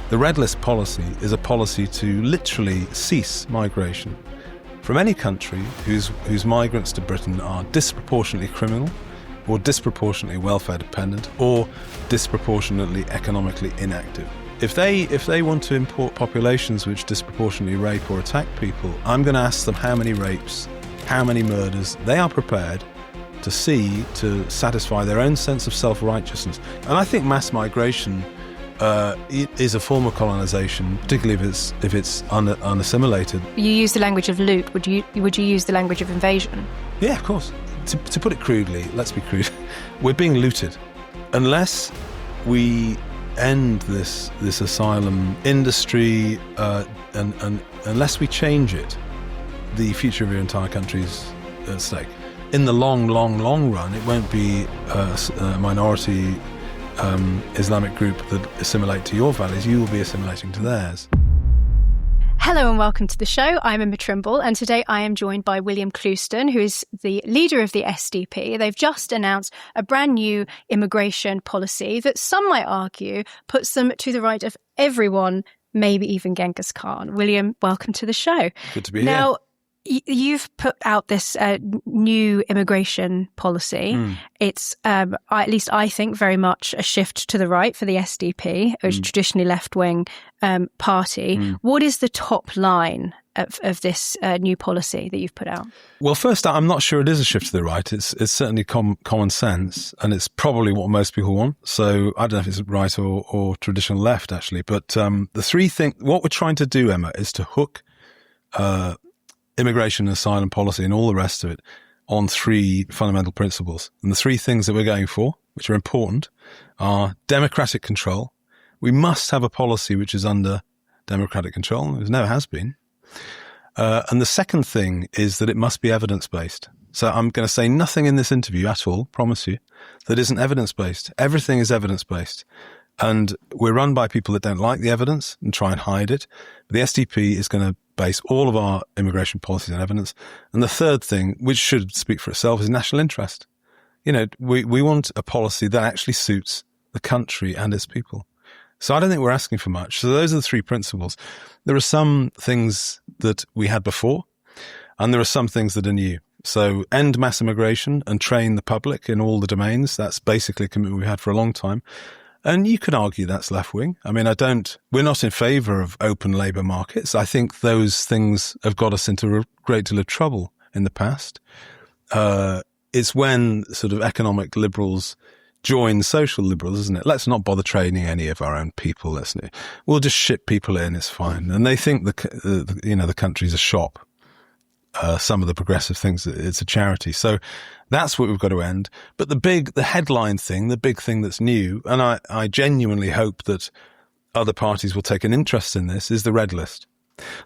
The red list policy is a policy to literally cease migration from any country whose migrants to Britain are disproportionately criminal or disproportionately welfare dependent or disproportionately economically inactive. If they want to import populations which disproportionately rape or attack people, I'm going to ask them how many rapes, how many murders they are prepared to see to satisfy their own sense of self-righteousness. And I think mass migration is a form of colonisation, particularly if it's unassimilated. You use the language of loot. Would you use the language of invasion? Yeah, of course. To put it crudely, let's be crude, we're being looted. Unless we end this asylum industry and unless we change it, the future of your entire country's at stake. In the long run, it won't be a minority Islamic group that assimilate to your values. You will be assimilating to theirs. Hello and welcome to the show. I'm Emma Trimble, and today I am joined by William Clouston, who is the leader of the SDP. They've just announced a brand new immigration policy that some might argue puts them to the right of everyone, maybe even Genghis Khan. William, welcome to the show. Good to be here. Now, you've put out this new immigration policy. It's, at least I think, very much a shift to the right for the SDP, a traditionally left-wing party. What is the top line of this new policy that you've put out? Well, first, I'm not sure it is a shift to the right. It's certainly common sense, and it's probably what most people want. So I don't know if it's right or traditional left, actually. But the three things, what we're trying to do, Emma, is to hook immigration and asylum policy and all the rest of it on three fundamental principles. And the three things that we're going for, which are important, are democratic control. We must have a policy which is under democratic control. There never has been. And the second thing is that it must be evidence-based. So I'm going to say nothing in this interview at all, promise you, that isn't evidence-based. Everything is evidence-based. And we're run by people that don't like the evidence and try and hide it. But the SDP is going to base all of our immigration policies on evidence. And the third thing, which should speak for itself, is national interest. You know, we want a policy that actually suits the country and its people. So I don't think we're asking for much. So those are the three principles. There are some things that we had before, and there are some things that are new. So end mass immigration and train the public in all the domains. That's basically a commitment we've had for a long time. And you could argue that's left-wing. I mean, we're not in favour of open labour markets. I think those things have got us into a great deal of trouble in the past. It's when sort of economic liberals join social liberals, isn't it? Let's not bother training any of our own people. We'll just ship people in, it's fine. And they think the country's a shop. Some of the progressive things, it's a charity. So that's what we've got to end. But the headline thing, the big thing that's new, and I genuinely hope that other parties will take an interest in this, is the red list.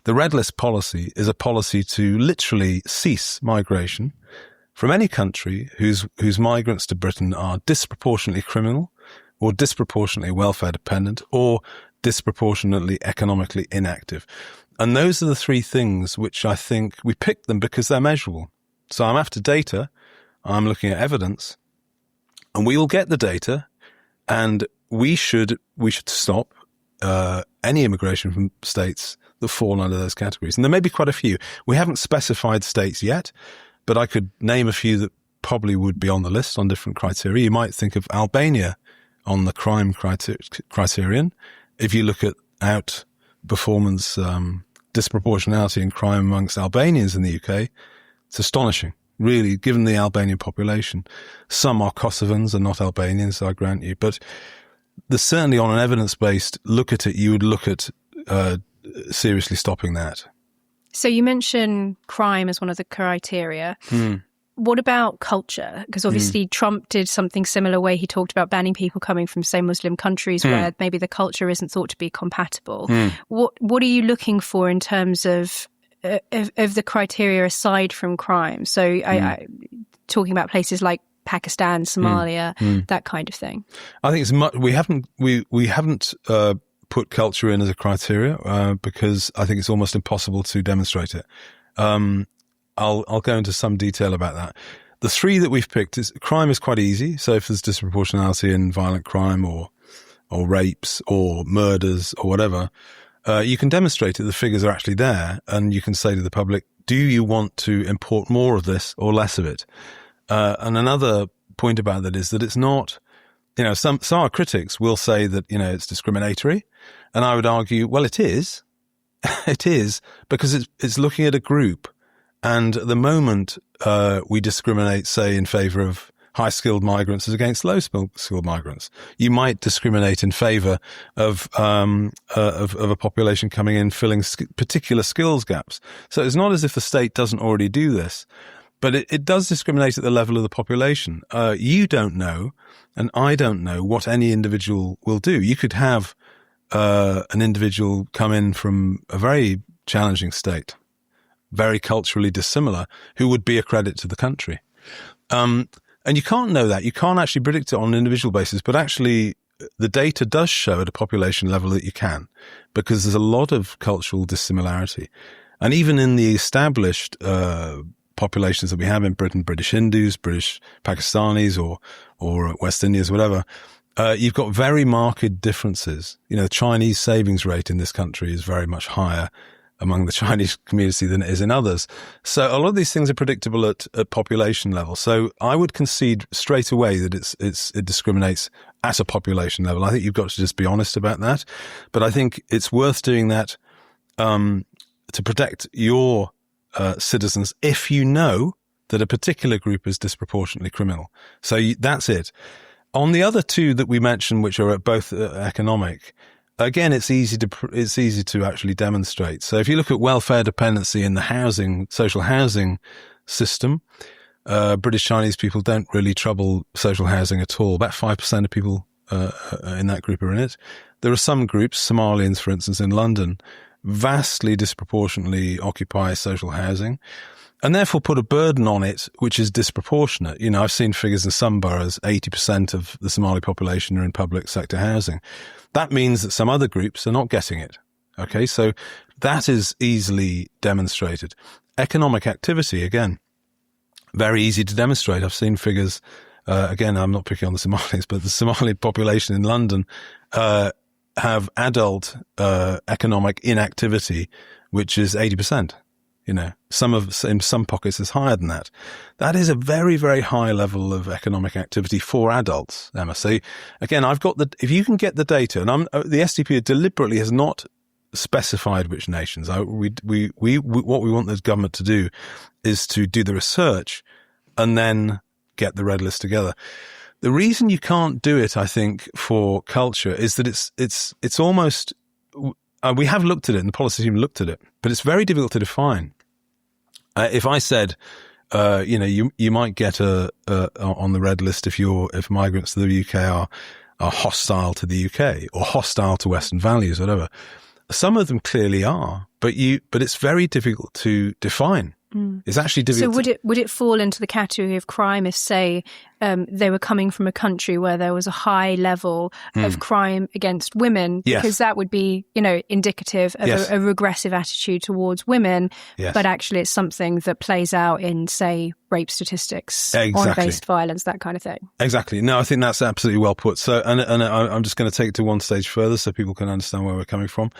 The red list policy is a policy to literally cease migration from any country whose migrants to Britain are disproportionately criminal or disproportionately welfare dependent or disproportionately economically inactive. And those are the three things which I think we picked them because they're measurable. So I'm after data, I'm looking at evidence, and we will get the data, and we should stop any immigration from states that fall under those categories. And there may be quite a few. We haven't specified states yet, but I could name a few that probably would be on the list on different criteria. You might think of Albania on the crime criterion. If you look at outperformance, disproportionality in crime amongst Albanians in the UK, it's astonishing, really, given the Albanian population. Some are Kosovans and not Albanians, I grant you, but there's certainly on an evidence-based look at it, you would look at seriously stopping that. So you mentioned crime as one of the criteria. What about culture? Because obviously Trump did something similar where he talked about banning people coming from, say, Muslim countries where maybe the culture isn't thought to be compatible. What are you looking for in terms of the criteria aside from crime? So talking about places like Pakistan, Somalia, that kind of thing. I think it's we haven't put culture in as a criteria because I think it's almost impossible to demonstrate it. I'll go into some detail about that. The three that we've picked is crime is quite easy. So if there's disproportionality in violent crime or or rapes or murders or whatever, you can demonstrate that the figures are actually there, and you can say to the public, do you want to import more of this or less of it? And another point about that is that it's not, some of our critics will say that, it's discriminatory. And I would argue, well, it is. It is, because it's looking at a group. And at the moment, we discriminate, say, in favor of high-skilled migrants as against low-skilled migrants. You might discriminate in favor of a population coming in filling particular skills gaps. So it's not as if the state doesn't already do this, but it does discriminate at the level of the population. You don't know, and I don't know what any individual will do. You could have an individual come in from a very challenging state, very culturally dissimilar, who would be a credit to the country. And you can't know that. You can't actually predict it on an individual basis, but actually the data does show at a population level that you can, because there's a lot of cultural dissimilarity. And even in the established populations that we have in Britain, British Hindus, British Pakistanis or West Indians, whatever, you've got very marked differences. The Chinese savings rate in this country is very much higher among the Chinese community than it is in others. So a lot of these things are predictable at population level. So I would concede straight away that it discriminates at a population level. I think you've got to just be honest about that. But I think it's worth doing that to protect your citizens if you know that a particular group is disproportionately criminal. So that's it. On the other two that we mentioned, which are both economic, again, it's easy to actually demonstrate. So if you look at welfare dependency in the social housing system, British Chinese people don't really trouble social housing at all. About 5% of people in that group are in it. There are some groups, Somalians, for instance, in London, vastly disproportionately occupy social housing, and therefore put a burden on it which is disproportionate. I've seen figures in some boroughs, 80% of the Somali population are in public sector housing. That means that some other groups are not getting it. Okay, so that is easily demonstrated. Economic activity, again, very easy to demonstrate. I've seen figures, again, I'm not picking on the Somalis, but the Somali population in London have adult economic inactivity, which is 80%. In some pockets is higher than that. That is a very, very high level of economic activity for adults, Emma. So again, if you can get the data, and the SDP deliberately has not specified which nations. What we want the government to do is to do the research and then get the red list together. The reason you can't do it, I think, for culture is that it's almost, we have looked at it and the policy team looked at it, but it's very difficult to define. If I said, you might get on the red list if migrants to the UK are hostile to the UK or hostile to Western values, whatever. Some of them clearly are, but it's very difficult to define. It's actually difficult. So would it fall into the category of crime if, say, they were coming from a country where there was a high level of crime against women? Yes. Because that would be, indicative of a regressive attitude towards women. Yes. But actually it's something that plays out in, say, rape statistics, honor-based violence, that kind of thing. Exactly. No, I think that's absolutely well put. So, and I'm just going to take it to one stage further so people can understand where we're coming from.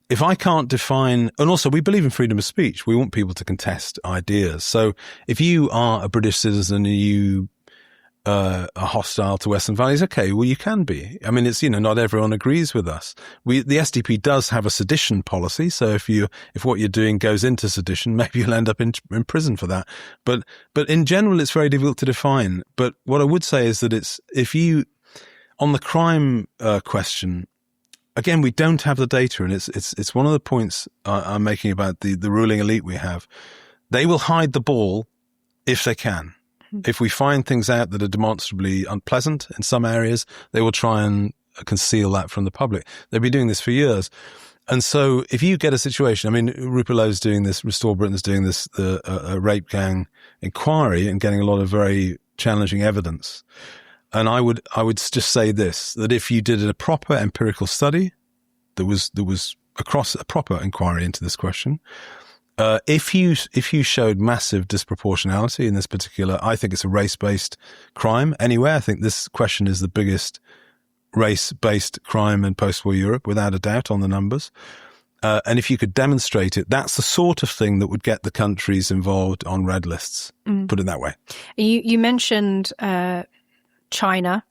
If I can't define, and also we believe in freedom of speech, we want people to contest ideas. So if you are a British citizen and you are hostile to Western values, okay, well, you can be. I mean, it's, not everyone agrees with us. The SDP does have a sedition policy. So if what you're doing goes into sedition, maybe you'll end up in prison for that. But in general, it's very difficult to define. But what I would say is that on the crime question, again, we don't have the data, and it's one of the points I'm making about the ruling elite we have. They will hide the ball if they can. If we find things out that are demonstrably unpleasant in some areas, they will try and conceal that from the public. They've been doing this for years. And so if you get a situation, I mean, Rupert Lowe's doing this, Restore Britain's doing this, a rape gang inquiry and getting a lot of very challenging evidence. And I would just say this, that if you did a proper empirical study, there was across a proper inquiry into this question, if you showed massive disproportionality in this particular, I think it's a race-based crime anyway. I think this question is the biggest race-based crime in post-war Europe, without a doubt, on the numbers. And if you could demonstrate it, that's the sort of thing that would get the countries involved on red lists, put it that way. You mentioned China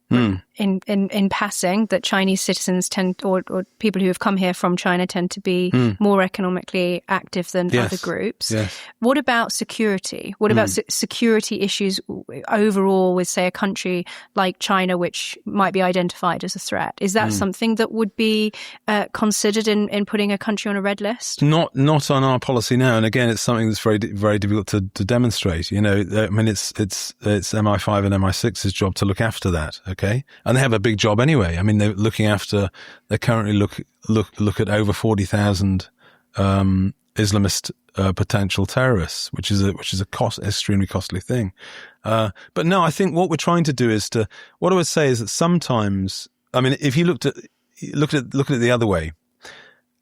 in passing, that Chinese citizens tend, or people who have come here from China tend to be more economically active than other groups. Yes. What about security? What about security issues overall with, say, a country like China, which might be identified as a threat? Is that something that would be considered in putting a country on a red list? Not on our policy now. And again, it's something that's very, very difficult to demonstrate. You know, I mean, it's MI5 and MI6's job to look after that. Okay. And they have a big job anyway. I mean, they're looking after, they currently look at over 40,000, Islamist, potential terrorists, which is a extremely costly thing. But no, I think what we're trying to do is what I would say is that sometimes, I mean, if you look at it the other way,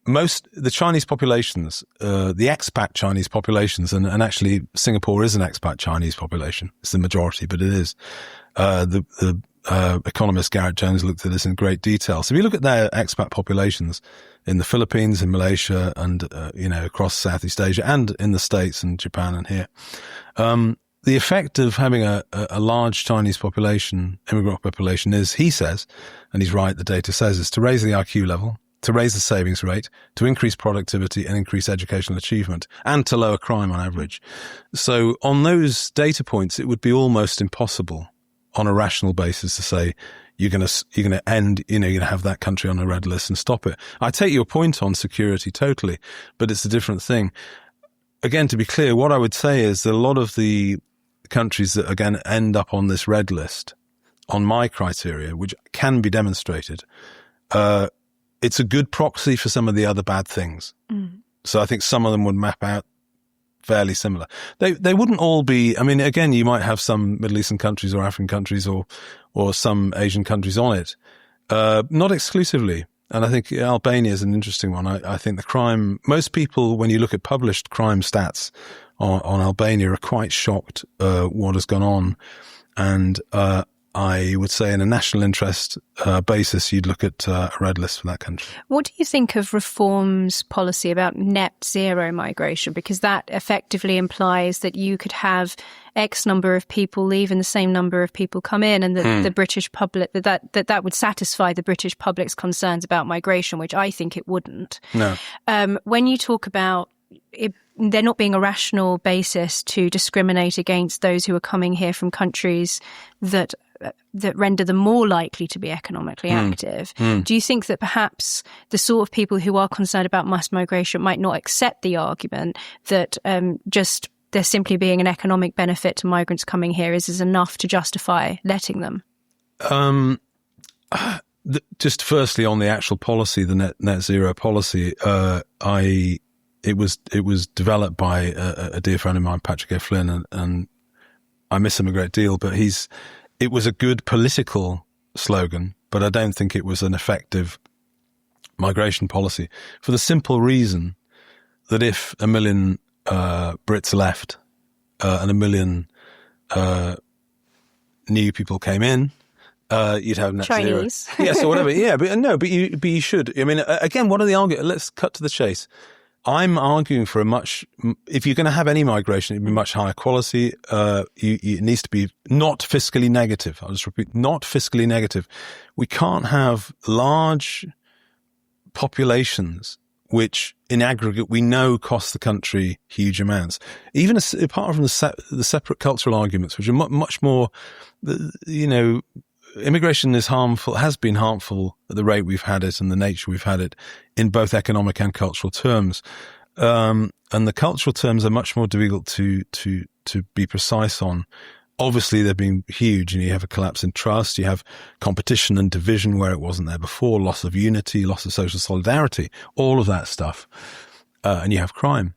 the Chinese populations, the expat Chinese populations, and actually Singapore is an expat Chinese population. It's the majority, but it is. The economist Garrett Jones looked at this in great detail. So if you look at their expat populations in the Philippines, in Malaysia, and, across Southeast Asia, and in the States and Japan and here, the effect of having a large Chinese population, immigrant population, is, he says, and he's right, the data says, is to raise the IQ level, to raise the savings rate, to increase productivity and increase educational achievement, and to lower crime on average. So on those data points, it would be almost impossible on a rational basis to say you're going to end, you're going to have that country on a red list and stop it. I take your point on security totally, but it's a different thing. Again, to be clear, what I would say is that a lot of the countries that again end up on this red list, on my criteria, which can be demonstrated, it's a good proxy for some of the other bad things. So I think some of them would map out fairly similar. They wouldn't all be, I mean, again, you might have some Middle Eastern countries or African countries or some Asian countries on it. Not exclusively. And I think Albania is an interesting one. I think the crime, most people, when you look at published crime stats on Albania, are quite shocked what has gone on. And I would say in a national interest basis, you'd look at a red list for that country. What do you think of Reform's policy about net zero migration? Because that effectively implies that you could have X number of people leave and the same number of people come in, and that the British public, that would satisfy the British public's concerns about migration, which I think it wouldn't. No. When you talk about there not being a rational basis to discriminate against those who are coming here from countries that render them more likely to be economically active. Do you think that perhaps the sort of people who are concerned about mass migration might not accept the argument that just there simply being an economic benefit to migrants coming here is enough to justify letting them? Just firstly on the actual policy, the net zero policy, it was developed by a dear friend of mine, Patrick F. Flynn, and I miss him a great deal, but it was a good political slogan, but I don't think it was an effective migration policy, for the simple reason that if 1 million Brits left and 1 million new people came in, you'd have net Chinese. zero. Yes, or whatever. Yeah, but you should. I mean, again, what are the arguments? Let's cut to the chase. I'm arguing for if you're going to have any migration, it'd be much higher quality. It needs to be not fiscally negative. I'll just repeat, not fiscally negative. We can't have large populations which in aggregate we know cost the country huge amounts. Even apart from the separate cultural arguments, which are much more, immigration is harmful, has been harmful at the rate we've had it and the nature we've had it in both economic and cultural terms. And the cultural terms are much more difficult to be precise on. Obviously, they're being huge, and you have a collapse in trust, you have competition and division where it wasn't there before, loss of unity, loss of social solidarity, all of that stuff. And you have crime.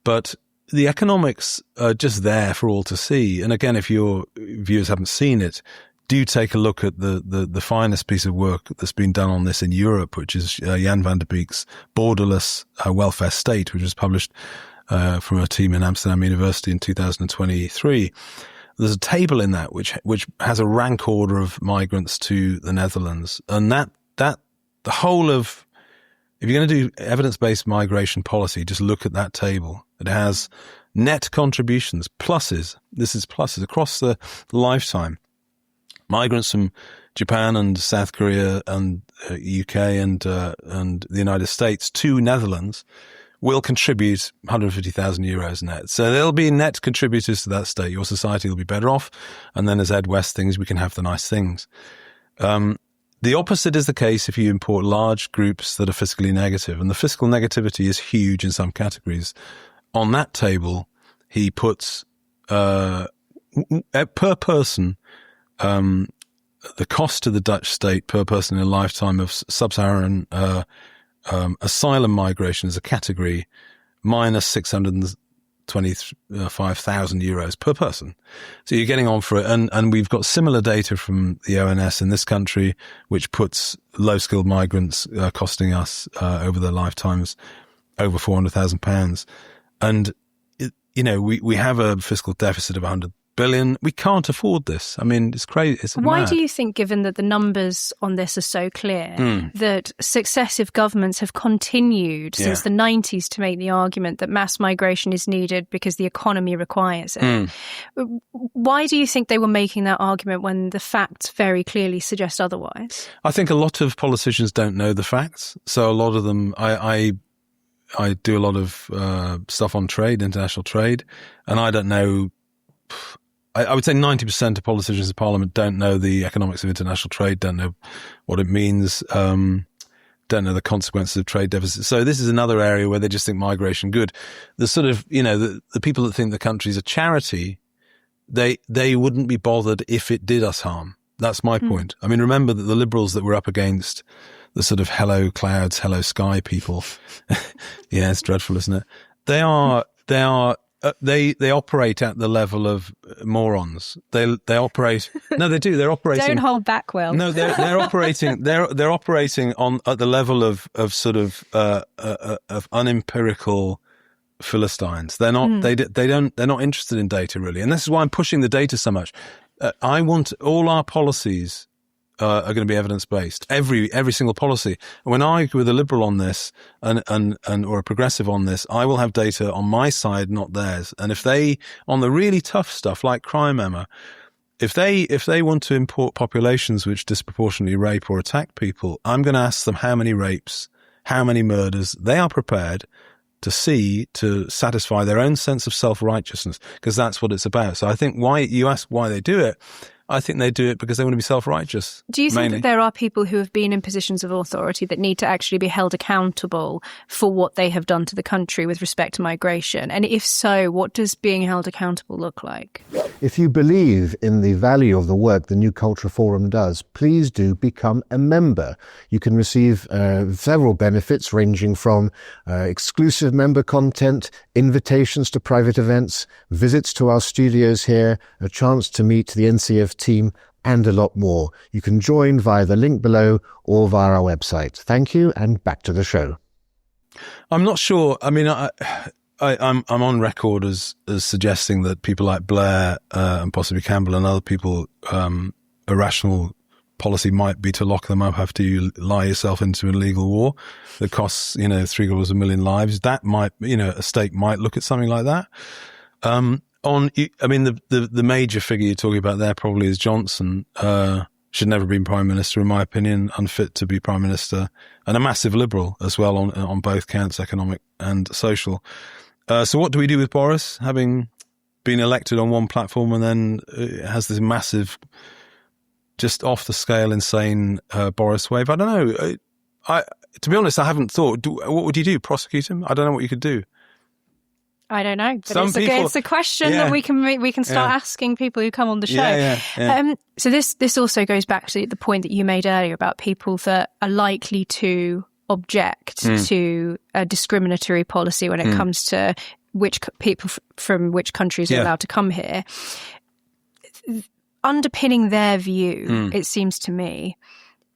But the economics are just there for all to see. And again, if your viewers haven't seen it, do take a look at the finest piece of work that's been done on this in Europe, which is Jan van der Beek's Borderless Welfare State, which was published from a team in Amsterdam University in 2023. there's a table in that which has a rank order of migrants to the Netherlands. And that the whole of, if you're going to do evidence-based migration policy, just look at that table. It has net contributions, pluses. This is pluses across the lifetime. Migrants from Japan and South Korea and UK and the United States to Netherlands will contribute 150,000 euros net. So they'll be net contributors to that state. Your society will be better off. And then as Ed West thinks, we can have the nice things. The opposite is the case if you import large groups that are fiscally negative. And the fiscal negativity is huge in some categories. On that table, he puts per person, the cost to the Dutch state per person in a lifetime of sub-Saharan asylum migration as a category minus 625,000 euros per person. So you're getting on for it. And we've got similar data from the ONS in this country, which puts low-skilled migrants costing us over their lifetimes over £400,000. And, we have a fiscal deficit of 100 billion. We can't afford this. I mean, it's crazy. It's Why mad. do you think, given that the numbers on this are so clear, that successive governments have continued since the 90s to make the argument that mass migration is needed because the economy requires it? Why do you think they were making that argument when the facts very clearly suggest otherwise? I think a lot of politicians don't know the facts. So a lot of them, I do a lot of stuff on trade, international trade, and I don't know. I would say 90% of politicians in Parliament don't know the economics of international trade, don't know what it means, don't know the consequences of trade deficits. So this is another area where they just think migration good. The sort of, the people that think the country's a charity, they wouldn't be bothered if it did us harm. That's my point. I mean, remember that the Liberals that were up against the sort of hello clouds, hello sky people. Yeah, it's dreadful, isn't it? They operate at the level of morons. They operate. No, they do. They're operating. Don't hold back, Will. No, they're operating. They're operating at the level of sort of unempirical Philistines. They're not. They're not interested in data really, and this is why I'm pushing the data so much. I want all our policies are going to be evidence-based. Every single policy. When I agree with a liberal on this and or a progressive on this, I will have data on my side, not theirs. And if they, on the really tough stuff like crime, Emma, if they want to import populations which disproportionately rape or attack people, I'm going to ask them how many rapes, how many murders they are prepared to see to satisfy their own sense of self-righteousness, because that's what it's about. So I think you ask why they do it. I think they do it because they want to be self-righteous. Do you think mainly. that there are people who have been in positions of authority that need to actually be held accountable for what they have done to the country with respect to migration? And if so, what does being held accountable look like? If you believe in the value of the work the New Culture Forum does, please do become a member. You can receive several benefits ranging from exclusive member content, invitations to private events, visits to our studios here, a chance to meet the NCF team, and a lot more. You can join via the link below or via our website. Thank you, and back to the show. I'm not sure. I mean, I'm on record as suggesting that people like Blair and possibly Campbell and other people, a rational policy might be to lock them up after you lie yourself into an illegal war that costs, $750,000 lives. That might, a state might look at something like that. The major figure you're talking about there probably is Johnson. Should never have been Prime Minister, in my opinion, unfit to be Prime Minister, and a massive liberal as well on both counts, economic and social. So what do we do with Boris, having been elected on one platform and then has this massive, just off the scale, insane Boris wave? I don't know. To be honest, I haven't thought. What would you do? Prosecute him? I don't know what you could do. I don't know, but it's a question that we can start asking people who come on the show. Yeah. So this also goes back to the point that you made earlier about people that are likely to object to a discriminatory policy when it comes to which people from which countries are allowed to come here. Underpinning their view, it seems to me,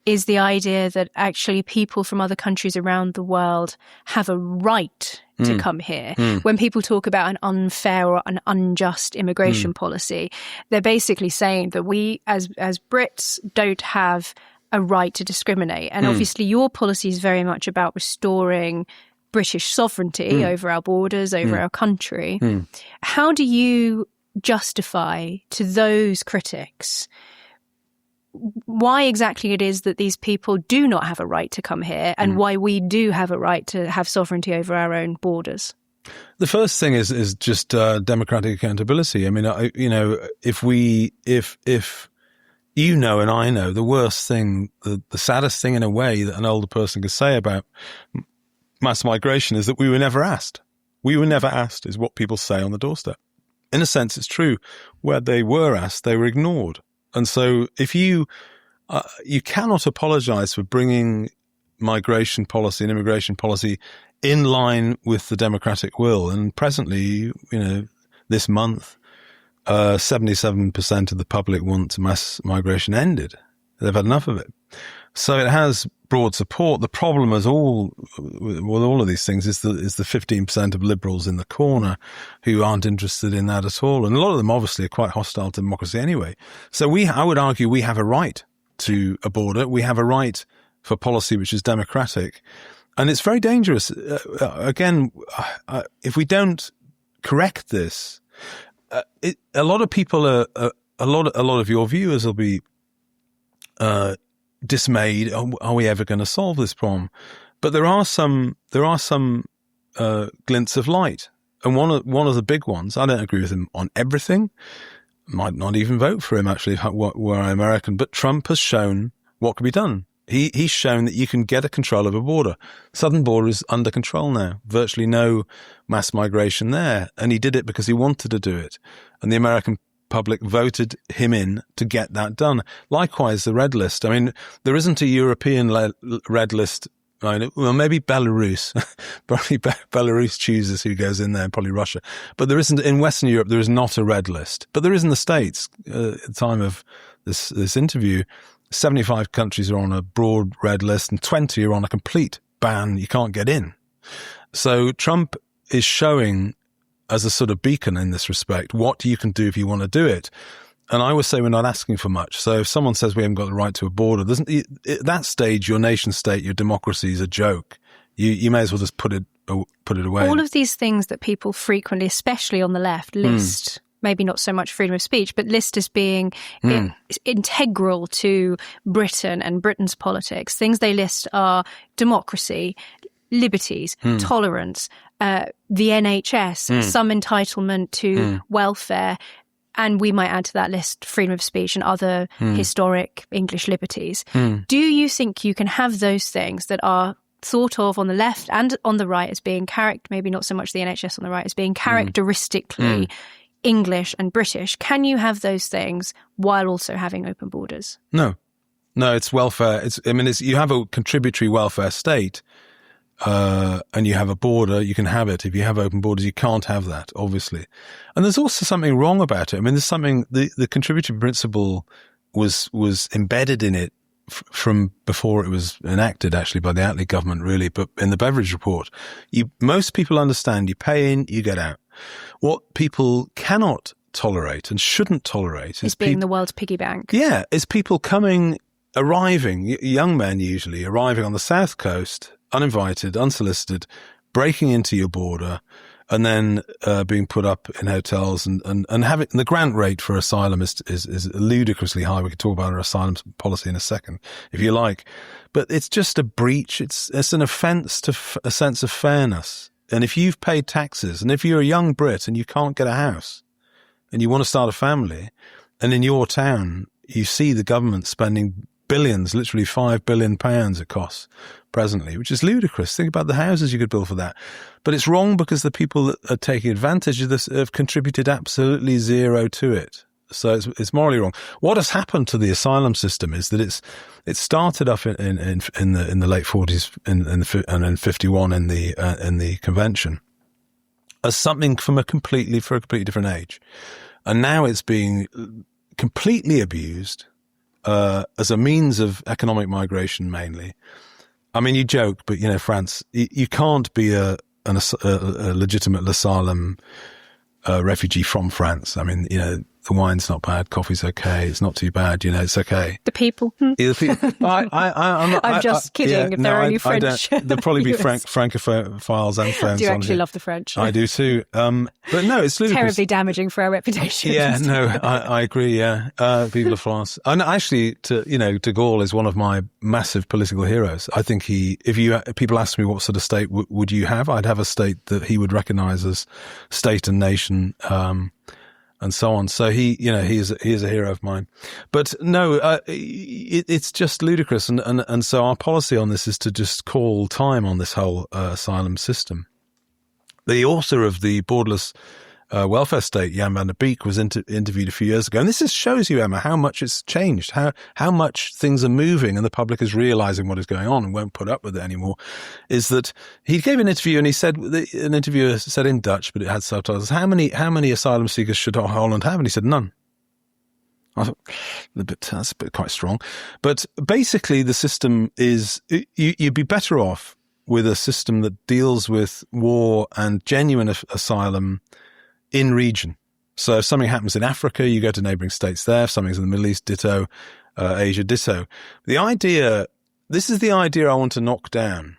is the idea that actually people from other countries around the world have a right to come here. When people talk about an unfair or an unjust immigration policy, they're basically saying that we as Brits don't have a right to discriminate. And obviously your policy is very much about restoring British sovereignty over our borders, over our country. How do you justify to those critics why exactly it is that these people do not have a right to come here and why we do have a right to have sovereignty over our own borders? The first thing is just democratic accountability. I mean, if you know and I know, the worst thing, the saddest thing in a way that an older person could say about mass migration is that we were never asked. We were never asked is what people say on the doorstep. In a sense, it's true. Where they were asked, they were ignored. And so if you cannot apologize for bringing migration policy and immigration policy in line with the democratic will. And presently, this month, 77% of the public want mass migration ended. They've had enough of it. So it has broad support. The problem with all of these things is the 15% of liberals in the corner who aren't interested in that at all. And a lot of them obviously are quite hostile to democracy anyway. So I would argue we have a right to a border. We have a right for policy which is democratic. And it's very dangerous. If we don't correct this, a lot of people a lot of your viewers will be dismayed. Are we ever going to solve this problem? But there are some glints of light, and one of the big ones. I don't agree with him on everything. Might not even vote for him actually, were I American. But Trump has shown what can be done. He's shown that you can get a control of a border. Southern border is under control now. Virtually no mass migration there, and he did it because he wanted to do it, and the American public voted him in to get that done. Likewise, the red list. I mean, there isn't a European red list. Well, maybe Belarus. Probably Belarus chooses who goes in there, and probably Russia. But there isn't, in Western Europe, there is not a red list. But there is in the States. At the time of this interview, 75 countries are on a broad red list and 20 are on a complete ban. You can't get in. So Trump is showing as a sort of beacon in this respect, what you can do if you want to do it. And I would say we're not asking for much. So if someone says we haven't got the right to a border, at that stage, your nation state, your democracy is a joke. You may as well just put it away. All of these things that people frequently, especially on the left, list, maybe not so much freedom of speech, but list as being integral to Britain and Britain's politics. Things they list are democracy, liberties, tolerance, the NHS, some entitlement to welfare, and we might add to that list freedom of speech and other historic English liberties. Do you think you can have those things that are thought of on the left and on the right as being maybe not so much the NHS on the right, as being characteristically English and British? Can you have those things while also having open borders? No, it's welfare. You have a contributory welfare state, and you have a border, you can have it. If you have open borders, you can't have that, obviously. And there's also something wrong about it. I mean, there's something, the contributory principle was embedded in it from before it was enacted, actually, by the Attlee government, really. But in the Beveridge report, most people understand you pay in, you get out. What people cannot tolerate and shouldn't tolerate is being the world's piggy bank. Yeah, is people arriving, young men usually, arriving on the south coast, uninvited, unsolicited, breaking into your border, and then being put up in hotels and having the grant rate for asylum is ludicrously high. We could talk about our asylum policy in a second, if you like, but it's just a breach. It's an offence to a sense of fairness. And if you've paid taxes, and if you're a young Brit and you can't get a house, and you want to start a family, and in your town you see the government spending billions, literally £5 billion it costs presently, which is ludicrous. Think about the houses you could build for that. But it's wrong because the people that are taking advantage of this have contributed absolutely zero to it. So it's morally wrong. What has happened to the asylum system is that it started off in the late 40s and in 51 in the convention as something for a completely different age, and now it's being completely abused. as a means of economic migration mainly. I mean, you joke, but France, you can't be a legitimate asylum refugee from France. I mean, the wine's not bad, coffee's okay, it's not too bad, it's okay. The people. I'm just kidding. If they're only French, there'll probably be Francophiles and friends. I do actually love the French. I do too. But no, it's ludicrous. Terribly damaging for our reputation. Yeah, no, I agree. Yeah, Vive la France. And actually, de Gaulle is one of my massive political heroes. I think people ask me what sort of state would you have, I'd have a state that he would recognise as state and nation. And so on. So he is a hero of mine. But no, it's just ludicrous. And so our policy on this is to just call time on this whole asylum system. The author of the Borderless welfare state, Jan van der Beek, was interviewed a few years ago. And this just shows you, Emma, how much it's changed, how much things are moving and the public is realizing what is going on and won't put up with it anymore. Is that he gave an interview and he said, an interviewer said in Dutch, but it had subtitles, how many asylum seekers should Holland have? And he said, none. I thought, that's a bit quite strong. But basically the system is, you'd be better off with a system that deals with war and genuine asylum in region. So if something happens in Africa, you go to neighboring states there. If something's in the Middle East, ditto. Asia, ditto. This is the idea I want to knock down.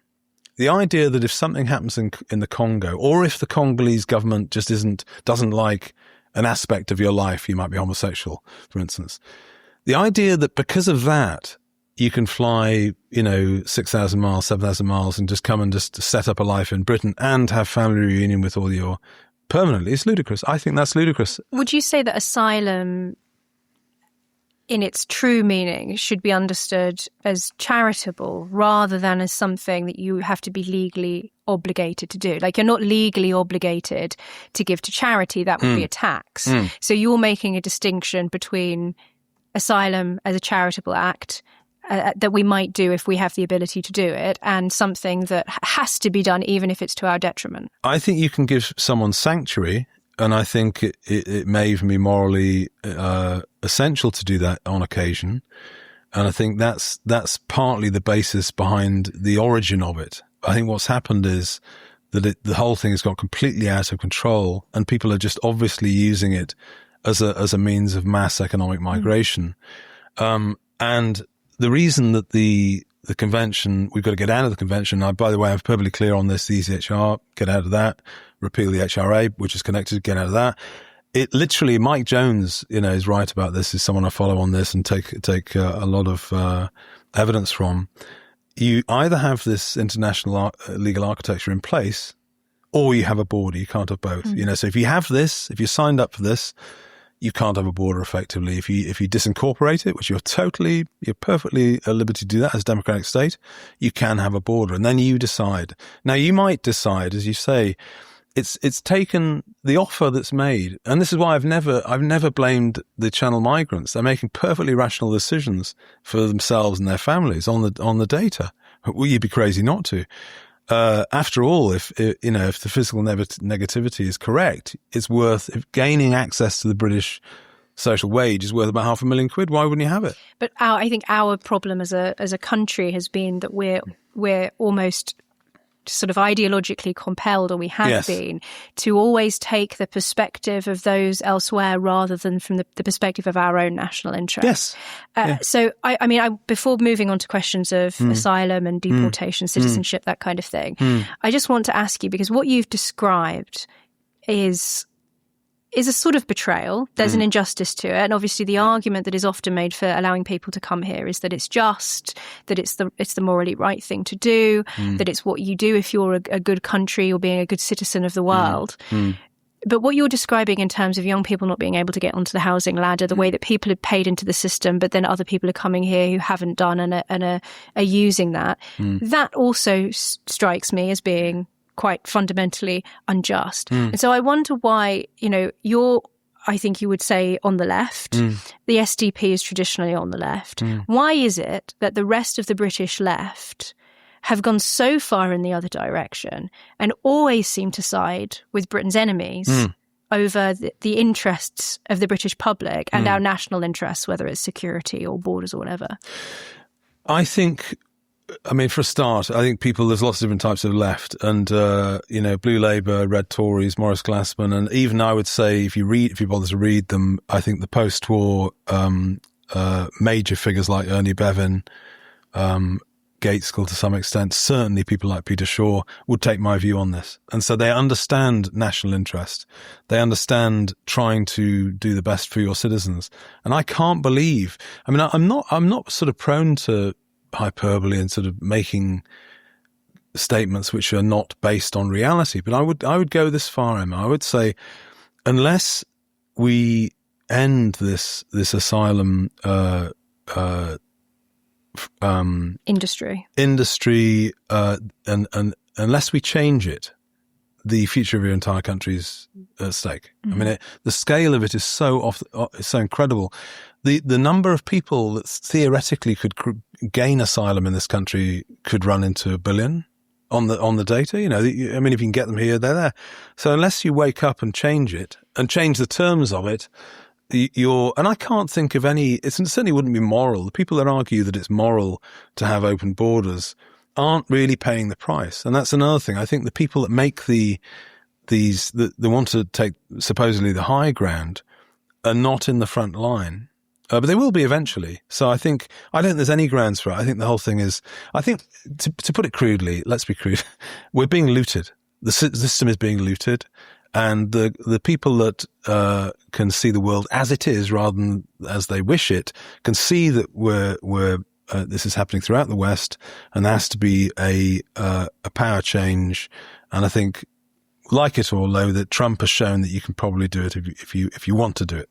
The idea that if something happens in the Congo, or if the Congolese government just doesn't like an aspect of your life, you might be homosexual, for instance. The idea that because of that, you can fly, 6,000 miles, 7,000 miles and just come and just set up a life in Britain and have family reunion with all your permanently. It's ludicrous. I think that's ludicrous. Would you say that asylum, in its true meaning, should be understood as charitable rather than as something that you have to be legally obligated to do? Like, you're not legally obligated to give to charity. That would be a tax. So you're making a distinction between asylum as a charitable act that we might do if we have the ability to do it, and something that has to be done even if it's to our detriment. I think you can give someone sanctuary, and I think it may even be morally essential to do that on occasion. And I think that's partly the basis behind the origin of it. I think what's happened is that the whole thing has got completely out of control, and people are just obviously using it as a means of mass economic migration. And the reason that the convention, we've got to get out of the convention. By the way, I'm perfectly clear on this, the ECHR, get out of that, repeal the HRA, which is connected, get out of that. It literally, Mike Jones, is right about this, is someone I follow on this and take a lot of evidence from. You either have this international legal architecture in place, or you have a border. You can't have both. So if you have this, if you're signed up for this, you can't have a border effectively. If you disincorporate it, which you're perfectly at liberty to do that as a democratic state, you can have a border, and then you decide. Now, you might decide, as you say, it's taken the offer that's made, and this is why I've never blamed the Channel migrants. They're making perfectly rational decisions for themselves and their families on the data. Well, you'd be crazy not to. After all, if the physical negativity is correct, it's worth, if gaining access to the British social wage is worth about £500,000. Why wouldn't you have it? But I think our problem as a country has been that we're almost sort of ideologically compelled, or we have been, to always take the perspective of those elsewhere rather than from the perspective of our own national interest. So, before moving on to questions of asylum and deportation, citizenship, that kind of thing, I just want to ask you, because what you've described is a sort of betrayal. There's an injustice to it. And obviously the argument that is often made for allowing people to come here is that it's just, that it's the morally right thing to do, that it's what you do if you're a good country or being a good citizen of the world. But what you're describing in terms of young people not being able to get onto the housing ladder, the way that people have paid into the system, but then other people are coming here who haven't done and are using that, that also strikes me as being quite fundamentally unjust. And so I wonder why, you're, I think you would say, on the left. The SDP is traditionally on the left. Why is it that the rest of the British left have gone so far in the other direction and always seem to side with Britain's enemies over the interests of the British public and our national interests, whether it's security or borders or whatever? I think, for a start, I think there's lots of different types of left, and Blue Labour, Red Tories, Maurice Glassman, and even I would say if you bother to read them, I think the post-war major figures like Ernie Bevin, Gateskill to some extent, certainly people like Peter Shaw would take my view on this. And so they understand national interest. They understand trying to do the best for your citizens. And I can't believe, I'm not sort of prone to hyperbole and sort of making statements which are not based on reality. But I would go this far, Emma. I would say, unless we end this asylum industry, and unless we change it, the future of your entire country is at stake. The scale of it is so incredible. The number of people that theoretically could gain asylum in this country could run into 1 billion on the data. If you can get them here, they're there. So unless you wake up and change it and change the terms of it, and I can't think of any, it certainly wouldn't be moral. The people that argue that it's moral to have open borders aren't really paying the price. And that's another thing. I think the people that make they want to take supposedly the high ground are not in the front line. But they will be eventually. So I don't think there's any grounds for it. I think the whole thing is, to put it crudely, let's be crude, we're being looted. The system is being looted. And the people that can see the world as it is rather than as they wish it can see that this is happening throughout the West, and there has to be a power change. And I think, like it or low, that Trump has shown that you can probably do it if you want to do it.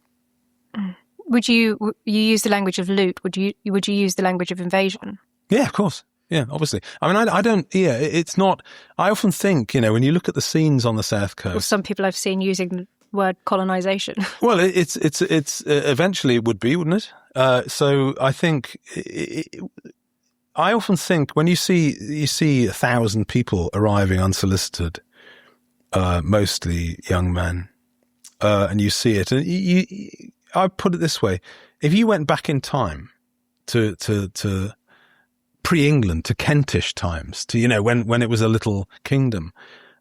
Would you use the language of loot? Would you use the language of invasion? Yeah, of course. Yeah, obviously. I don't, it's not, I often think, when you look at the scenes on the South Coast. Well, some people I've seen using the word colonization. Well, it's eventually it would be, wouldn't it? So I think, I often think when you see 1,000 people arriving unsolicited, mostly young men, and you see it, and I put it this way, if you went back in time to pre-England, to Kentish times, to, when it was a little kingdom,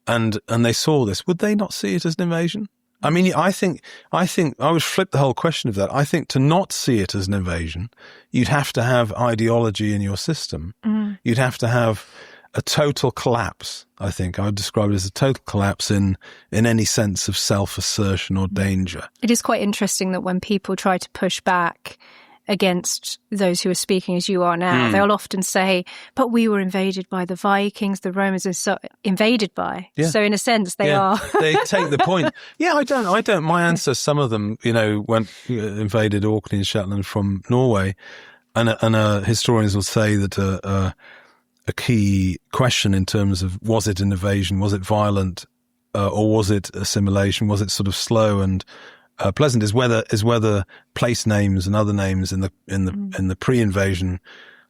and they saw this, would they not see it as an invasion? I think I would flip the whole question of that. I think to not see it as an invasion, you'd have to have ideology in your system. You'd have to have a total collapse. I think I would describe it as a total collapse in any sense of self-assertion or danger. It is quite interesting that when people try to push back against those who are speaking as you are now, they'll often say, but we were invaded by the Vikings, the Romans are so invaded by. Yeah. So in a sense, they are. They take the point. Yeah, I don't. My ancestors, some of them, went invaded Orkney and Shetland from Norway. And historians will say that a key question in terms of, was it an invasion, was it violent, or was it assimilation, was it sort of slow and pleasant, is whether place names and other names in the pre-invasion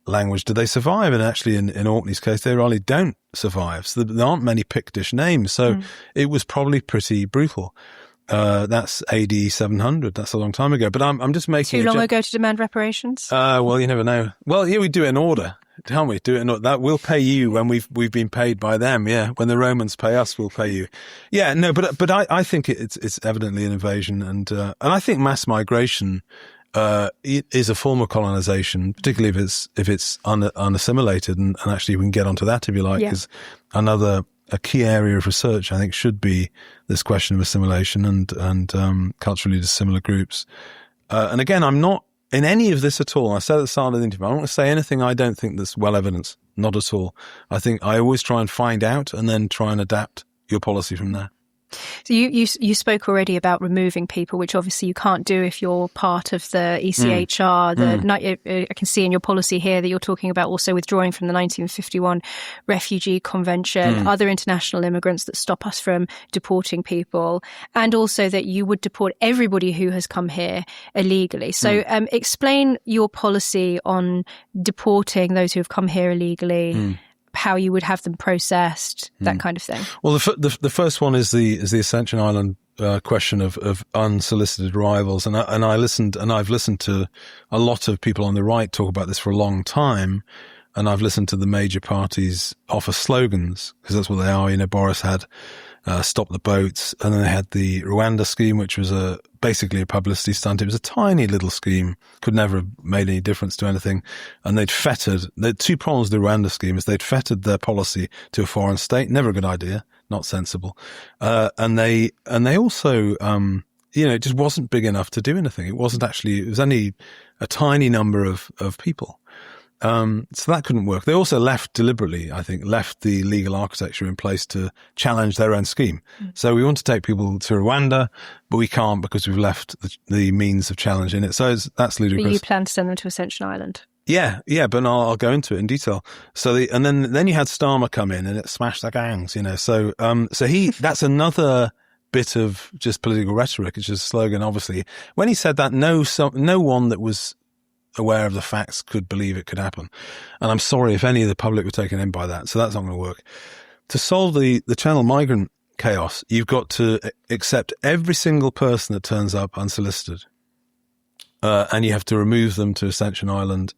language, do they survive? And actually, in Orkney's case, they really don't survive. So there aren't many Pictish names. So it was probably pretty brutal. That's AD 700. That's a long time ago. But I'm just making too long ago to demand reparations. Well, you never know. Well, yeah, we do it in order. Can't we do it in order? That we'll pay you when we've been paid by them. Yeah, when the Romans pay us, we'll pay you. Yeah, no, but I think it's evidently an invasion, and I think mass migration is a form of colonization, particularly if it's unassimilated, and actually we can get onto that if you like, because a key area of research I think should be this question of assimilation and culturally dissimilar groups. And again, I'm not in any of this at all. I said at the start of the interview, I don't want to say anything I don't think that's well evidenced. Not at all. I think I always try and find out and then try and adapt your policy from there. So you spoke already about removing people, which obviously you can't do if you're part of the ECHR. I can see in your policy here that you're talking about also withdrawing from the 1951 Refugee Convention, other international immigrants that stop us from deporting people, and also that you would deport everybody who has come here illegally. So explain your policy on deporting those who have come here illegally. How you would have them processed, that kind of thing. Well, the first one is the Ascension Island question of unsolicited arrivals, and I've listened to a lot of people on the right talk about this for a long time, and I've listened to the major parties offer slogans, because that's what they are. Boris had Stop the Boats, and then they had the Rwanda scheme, which was basically a publicity stunt. It was a tiny little scheme, could never have made any difference to anything. And they'd fettered, the two problems with the Rwanda scheme is they'd fettered their policy to a foreign state, never a good idea, not sensible. And they also, it just wasn't big enough to do anything. It was only a tiny number of people. So that couldn't work. They also deliberately left the legal architecture in place to challenge their own scheme. So we want to take people to Rwanda, but we can't because we've left the means of challenging it. So that's ludicrous. But you plan to send them to Ascension Island? Yeah, but I'll go into it in detail. So and then you had Starmer come in and it smashed the gangs, So that's another bit of just political rhetoric. It's just a slogan, obviously. When he said that, no one that was aware of the facts could believe it could happen. And I'm sorry if any of the public were taken in by that. So that's not going to work. To solve the Channel migrant chaos, you've got to accept every single person that turns up unsolicited. And you have to remove them to Ascension Island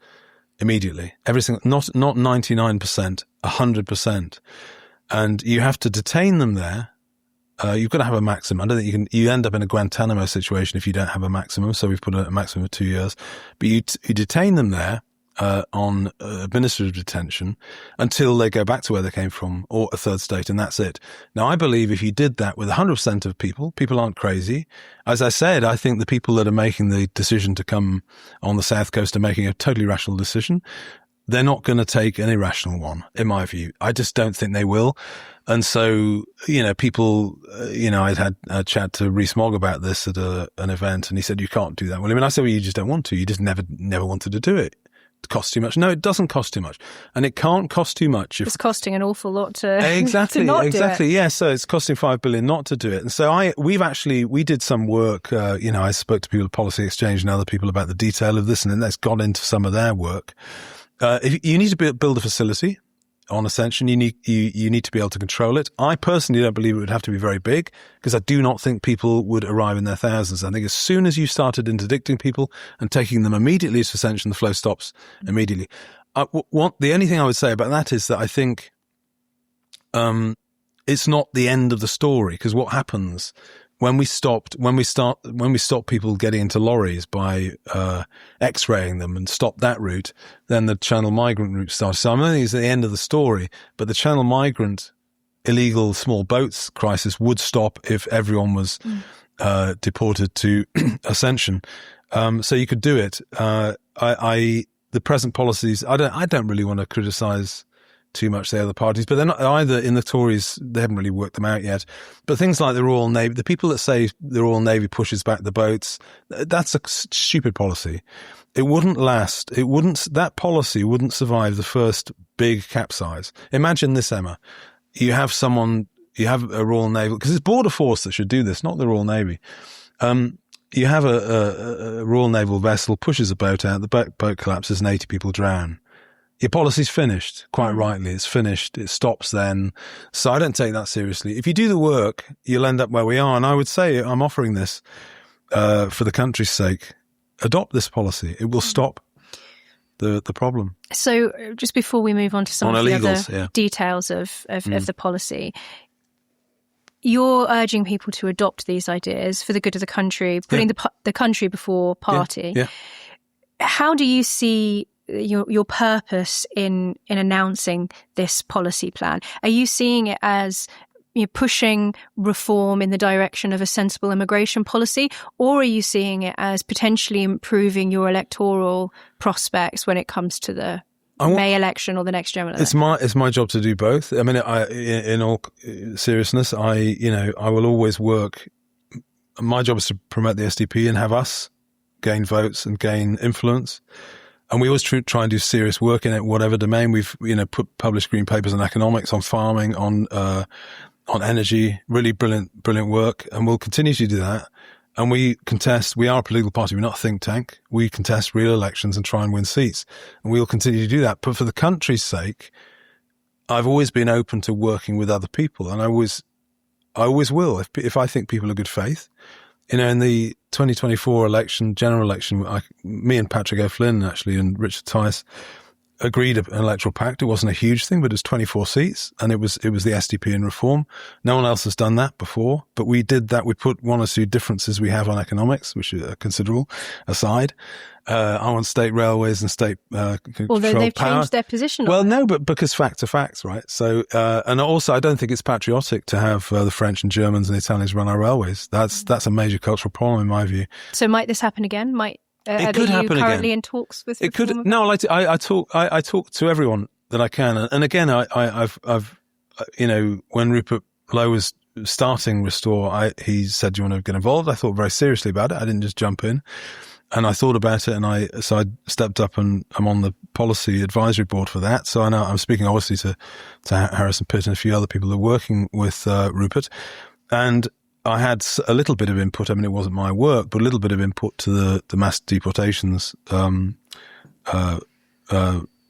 immediately. Every single, not 99%, 100%. And you have to detain them there. You've got to have a maximum. I don't think you end up in a Guantanamo situation if you don't have a maximum. So we've put a maximum of 2 years, but you detain them there, on administrative detention until they go back to where they came from or a third state. And that's it. Now, I believe if you did that with 100% of people aren't crazy. As I said, I think the people that are making the decision to come on the South Coast are making a totally rational decision. They're not going to take an irrational one, in my view. I just don't think they will. And so, people, I'd had a chat to Rees-Mogg about this at an event, and he said, you can't do that, William. And I said, well, you just don't want to. You just never wanted to do it. It costs too much. No, it doesn't cost too much. And it can't cost too much. It's costing an awful lot to Exactly. to not do it. Yeah. So it's costing $5 billion not to do it. And so we did some work, I spoke to people at Policy Exchange and other people about the detail of this, and then that's got into some of their work. If you need to build a facility on Ascension, you need to be able to control it. I personally don't believe it would have to be very big, because I do not think people would arrive in their thousands. I think as soon as you started interdicting people and taking them immediately to Ascension, the flow stops immediately. The only thing I would say about that is that I think it's not the end of the story, because what happens when we stop people getting into lorries by X-raying them and stop that route, then the Channel migrant route starts. So I'm not think it's the end of the story, but the Channel migrant illegal small boats crisis would stop if everyone was deported to Ascension. So you could do it. The present policies, I don't really want to criticize too much the other parties, but they're not either. In the Tories, they haven't really worked them out yet. But things like the Royal Navy, the people that say the Royal Navy pushes back the boats, that's a stupid policy. It wouldn't last. That policy wouldn't survive the first big capsize. Imagine this, Emma. You have a Royal Navy, because it's Border Force that should do this, not the Royal Navy. You have a Royal Naval vessel, pushes a boat out, the boat collapses and 80 people drown. Your policy's finished, quite rightly. It's finished. It stops then. So I don't take that seriously. If you do the work, you'll end up where we are. And I would say, I'm offering this for the country's sake. Adopt this policy. It will stop the problem. So just before we move on to some of the other details of the policy, you're urging people to adopt these ideas for the good of the country, putting the country before party. Yeah. How do you see your purpose in announcing this policy plan? Are you seeing it as pushing reform in the direction of a sensible immigration policy, or are you seeing it as potentially improving your electoral prospects when it comes to the May election or the next general election? It's my job to do both. I mean, in all seriousness, I will always work. My job is to promote the SDP and have us gain votes and gain influence. And we always try and do serious work in it, whatever domain. We've, published green papers on economics, on farming, on energy, really brilliant work. And we'll continue to do that. And we are a political party. We're not a think tank. We contest real elections and try and win seats. And we'll continue to do that. But for the country's sake, I've always been open to working with other people. And I always will if I think people are good faith. You know, in the 2024 general election, me and Patrick O'Flynn actually and Richard Tice agreed an electoral pact. It wasn't a huge thing, but it was 24 seats, and it was the SDP in Reform. No one else has done that before, but we did that. We put one or two differences we have on economics, which are considerable, aside. I want state railways and state control although they've power. changed their position. Well, no, but because facts are facts, right? So, and also, I don't think it's patriotic to have the French and Germans and the Italians run our railways. That's a major cultural problem in my view. So, might this happen again? It could happen again. Currently in talks with? It could. No, I talk to everyone that I can, and again, I've you know, when Rupert Lowe was starting Restore, he said, "Do you want to get involved?" I thought very seriously about it. I didn't just jump in, and I thought about it, and so I stepped up, and I'm on the policy advisory board for that. So I know I'm speaking obviously to Harrison Pitt and a few other people who are working with Rupert, and I had a little bit of input. I mean, it wasn't my work, but a little bit of input to the mass deportations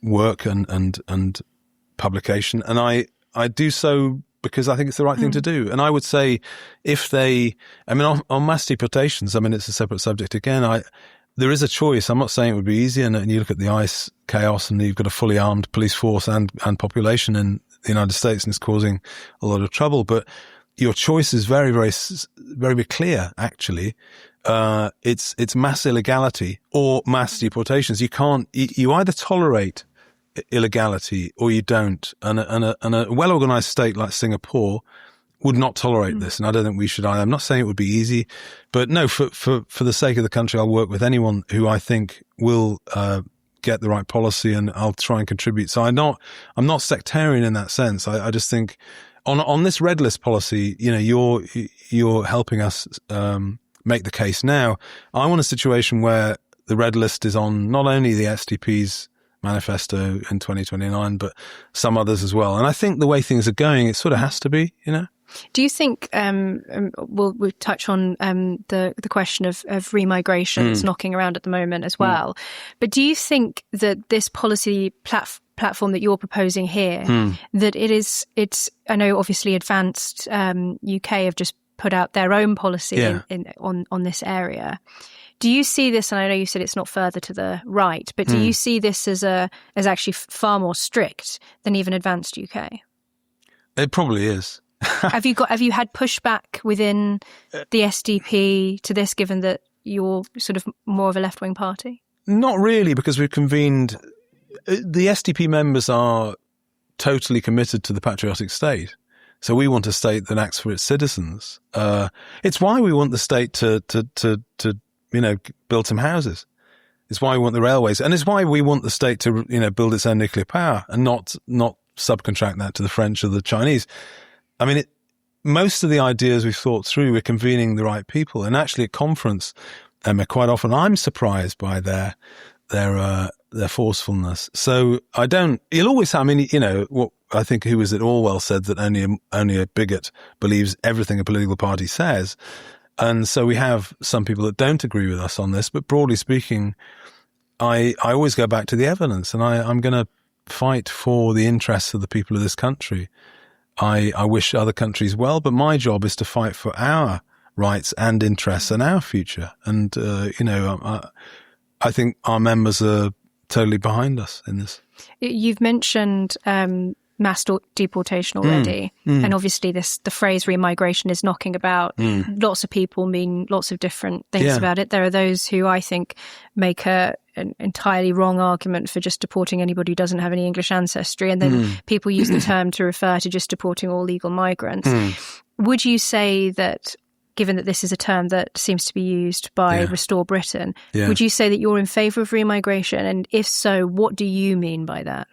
work and publication. And I do so because I think it's the right thing to do. And I would say on mass deportations, I mean, it's a separate subject again. There is a choice. I'm not saying it would be easy. And you look at the ICE chaos, and you've got a fully armed police force and population in the United States, and it's causing a lot of trouble. But your choice is very, very, very clear, actually. It's mass illegality or mass deportations. You either tolerate illegality or you don't. And a well-organized state like Singapore would not tolerate this. And I don't think we should either. I'm not saying it would be easy, but no, for the sake of the country, I'll work with anyone who I think will, get the right policy, and I'll try and contribute. So I'm not sectarian in that sense. I just think, on this red list policy, you know, you're helping us make the case now. I want a situation where the red list is on not only the SDP's manifesto in 2029, but some others as well. And I think the way things are going, it sort of has to be, you know. Do you think we'll touch on the question of remigration that's knocking around at the moment as well? But do you think that this policy platform that you're proposing here, that it's I know obviously Advanced UK have just put out their own policy on this area. Do you see this, and I know you said it's not further to the right, but do you see this as actually far more strict than even Advanced UK? It probably is. Have you had pushback within the SDP to this, given that you're sort of more of a left-wing party? Not really, because we've convened. The SDP members are totally committed to the patriotic state. So we want a state that acts for its citizens. It's why we want the state to you know, build some houses. It's why we want the railways, and it's why we want the state to, you know, build its own nuclear power and not subcontract that to the French or the Chinese. I mean, most of the ideas we've thought through, we're convening the right people, and actually at conference, quite often I'm surprised by their forcefulness. So you'll always have, I mean, you know, what I think, who was it, Orwell said that only a bigot believes everything a political party says. And so we have some people that don't agree with us on this, but broadly speaking, I always go back to the evidence, and I'm going to fight for the interests of the people of this country. I wish other countries well, but my job is to fight for our rights and interests and our future. And, you know, I think our members are totally behind us in this. You've mentioned mass deportation already. And obviously the phrase remigration is knocking about. Lots of people mean lots of different things about it. There are those who I think make an entirely wrong argument for just deporting anybody who doesn't have any English ancestry. And then people use the term to refer to just deporting all legal migrants. Would you say that, given that this is a term that seems to be used by Restore Britain, would you say that you're in favour of remigration? And if so, what do you mean by that?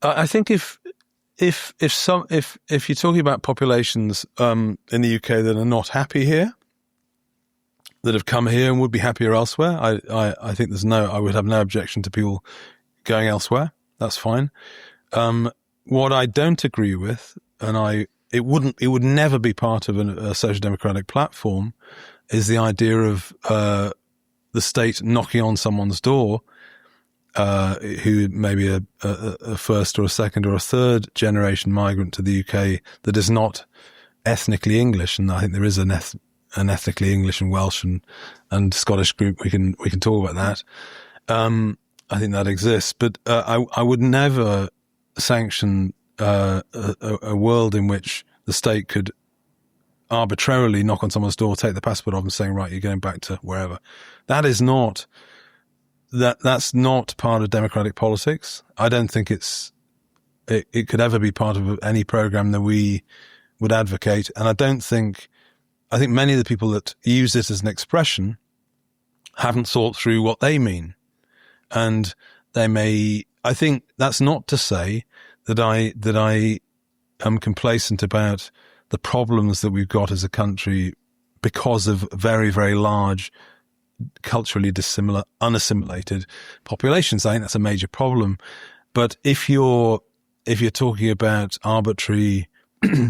I think if you're talking about populations in the UK that are not happy here, that have come here and would be happier elsewhere, I think I would have no objection to people going elsewhere. That's fine. What I don't agree with, and it would never be part of a social democratic platform, is the idea of the state knocking on someone's door, who may be a first or a second or a third generation migrant to the UK that is not ethnically English, and I think there is an ethnically English and Welsh and Scottish group. We can talk about that. I think that exists, but I would never sanction a world in which the state could arbitrarily knock on someone's door, take the passport off, and saying, right, you're going back to wherever. That's not part of democratic politics. I don't think it could ever be part of any program that we would advocate. And I think many of the people that use this as an expression haven't thought through what they mean. And I think that's not to say that I am complacent about the problems that we've got as a country because of very, very large, culturally dissimilar, unassimilated populations. I think that's a major problem. But if you're talking about arbitrary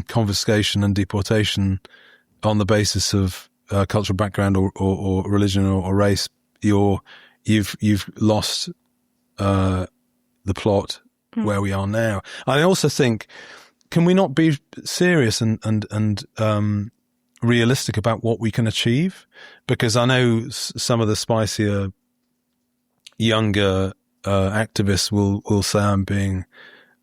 confiscation and deportation on the basis of cultural background or religion or race, you've lost the plot where we are now. I also think, can we not be serious and realistic about what we can achieve? Because I know some of the spicier, younger activists will say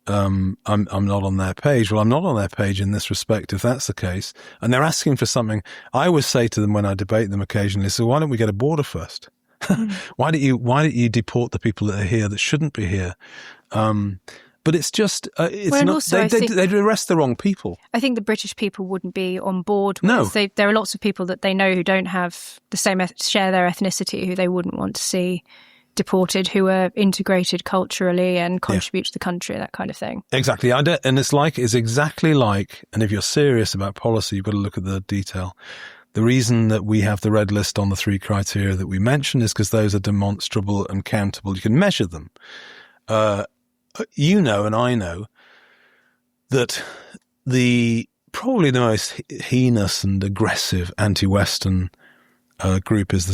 I'm not on their page. Well, I'm not on their page in this respect, if that's the case. And they're asking for something. I always say to them when I debate them occasionally, so why don't we get a border first? Why don't you deport the people that are here that shouldn't be here? But it's just, they'd arrest the wrong people. I think the British people wouldn't be on board with. No. There are lots of people that they know who don't have the same, share their ethnicity, who they wouldn't want to see deported, who are integrated culturally and contribute to the country, that kind of thing. Exactly. And it's exactly like, and if you're serious about policy, you've got to look at the detail. The reason that we have the red list on the 3 criteria that we mentioned is because those are demonstrable and countable. You can measure them. You know, and I know that probably the most heinous and aggressive anti-Western group is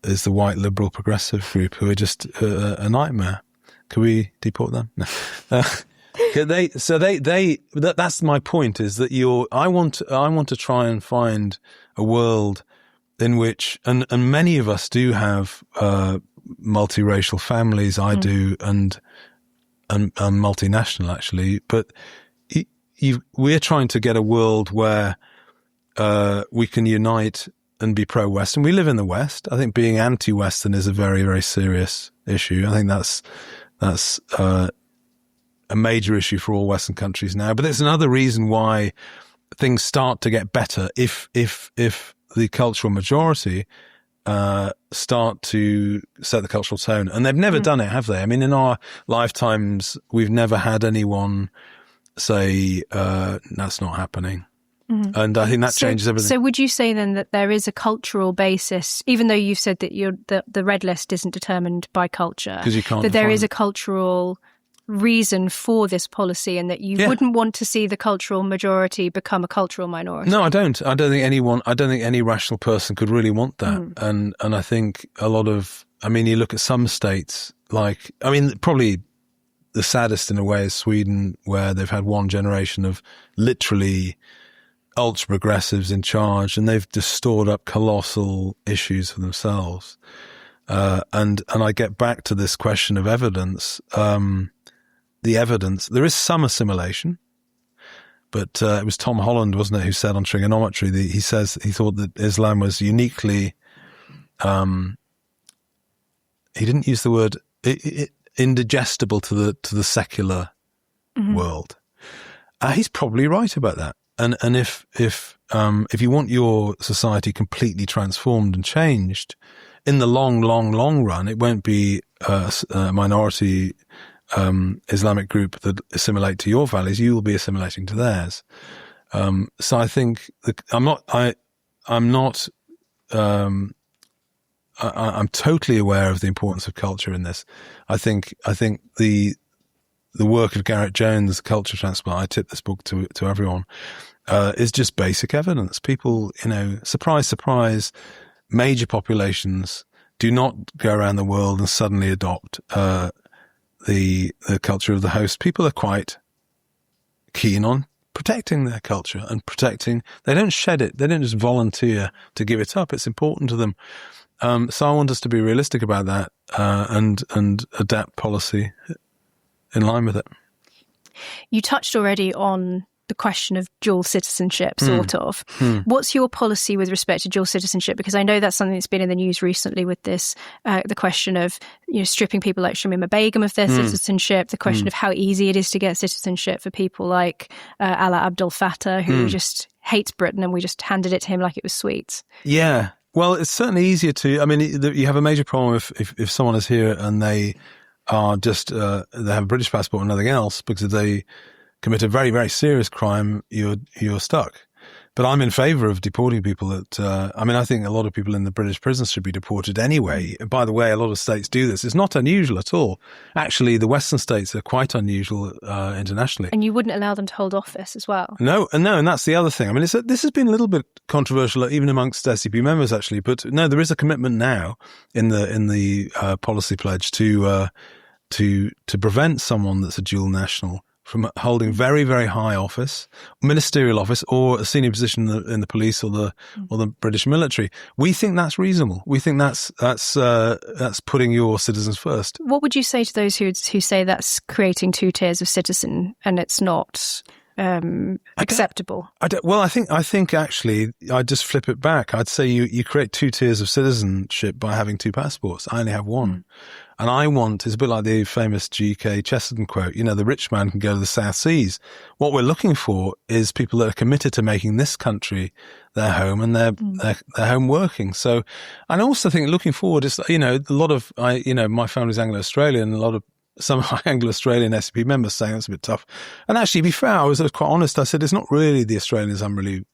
is the white liberal progressive group, who are just a nightmare. Can we deport them? No. That's my point, is that I want to try and find a world in which, and many of us do have multiracial families. I do, and multinational actually, but we're trying to get a world where we can unite and be pro-Western. We live in the West. I think being anti-Western is a very, very serious issue. I think that's a major issue for all Western countries now. But there's another reason why things start to get better if the cultural majority start to set the cultural tone. And they've never done it, have they? I mean, in our lifetimes, we've never had anyone say, that's not happening. Mm-hmm. And I think that changes everything. So would you say then that there is a cultural basis, even though you've said that the red list isn't determined by culture, because you can't, that there is a cultural reason for this policy, and that you wouldn't want to see the cultural majority become a cultural minority? No, I don't. I don't think any rational person could really want that. And I think a lot of, you look at some states, probably the saddest in a way is Sweden, where they've had one generation of literally ultra progressives in charge, and they've just stored up colossal issues for themselves. And I get back to this question of evidence. The evidence, there is some assimilation, but it was Tom Holland, wasn't it, who said on trigonometry, he thought that Islam was uniquely, he didn't use the word indigestible to the secular world. He's probably right about that. And if you want your society completely transformed and changed, in the long run, it won't be a minority Islamic group that assimilate to your values. You will be assimilating to theirs. So I think I'm totally aware of the importance of culture in this. I think the work of Garrett Jones, Culture Transplant, I tip this book to everyone, is just basic evidence. People, surprise, surprise, major populations do not go around the world and suddenly adopt the culture of the host. People are quite keen on protecting their culture and they don't shed it. They don't just volunteer to give it up. It's important to them. So I want us to be realistic about that, and adapt policy in line with it. You touched already on the question of dual citizenship, sort of. What's your policy with respect to dual citizenship? Because I know that's something that's been in the news recently with this, the question of stripping people like Shamima Begum of their citizenship, the question of how easy it is to get citizenship for people like Alaa Abdel Fattah, who just hates Britain, and we just handed it to him like it was sweets. Yeah. Well, it's certainly easier to, I mean, you have a major problem if someone is here and they are just, they have a British passport and nothing else, because if they commit a very, very serious crime, you're stuck. But I'm in favour of deporting people I think a lot of people in the British prisons should be deported anyway. By the way, a lot of states do this. It's not unusual at all. Actually, the Western states are quite unusual internationally. And you wouldn't allow them to hold office as well? No, and that's the other thing. I mean, this has been a little bit controversial, even amongst SDP members, actually. But no, there is a commitment now in the policy pledge to prevent someone that's a dual national from holding very, very high office, ministerial office, or a senior position in the police or the British military. We think that's reasonable. We think that's putting your citizens first. What would you say to those who say that's creating two tiers of citizen and it's not acceptable? I think actually I'd just flip it back. I'd say you create two tiers of citizenship by having two passports. I only have one. And it's a bit like the famous G.K. Chesterton quote, the rich man can go to the South Seas. What we're looking for is people that are committed to making this country their home and their home working. So, and I also think looking forward is, a lot of, my family's Anglo-Australian, some of my Anglo-Australian SDP members saying it's a bit tough. And actually, to be fair, I was quite honest. I said, it's not really the Australians I'm really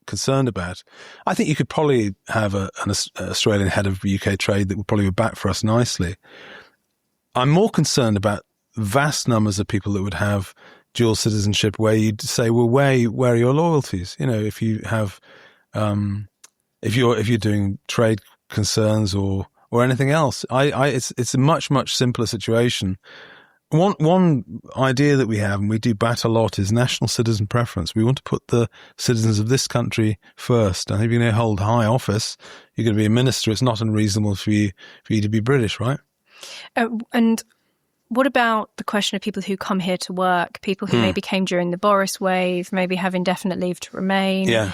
concerned about. I think you could probably have an Australian head of UK trade that would probably back for us nicely. I'm more concerned about vast numbers of people that would have dual citizenship, where you'd say, well, where are your loyalties? If you have, if you're doing trade concerns or anything else, it's a much, much simpler situation. One idea that we have, and we do bat a lot, is national citizen preference. We want to put the citizens of this country first. And if you're going to hold high office, you're going to be a minister. It's not unreasonable for you to be British, right? And what about the question of people who come here to work, people who maybe came during the Boris wave, maybe have indefinite leave to remain,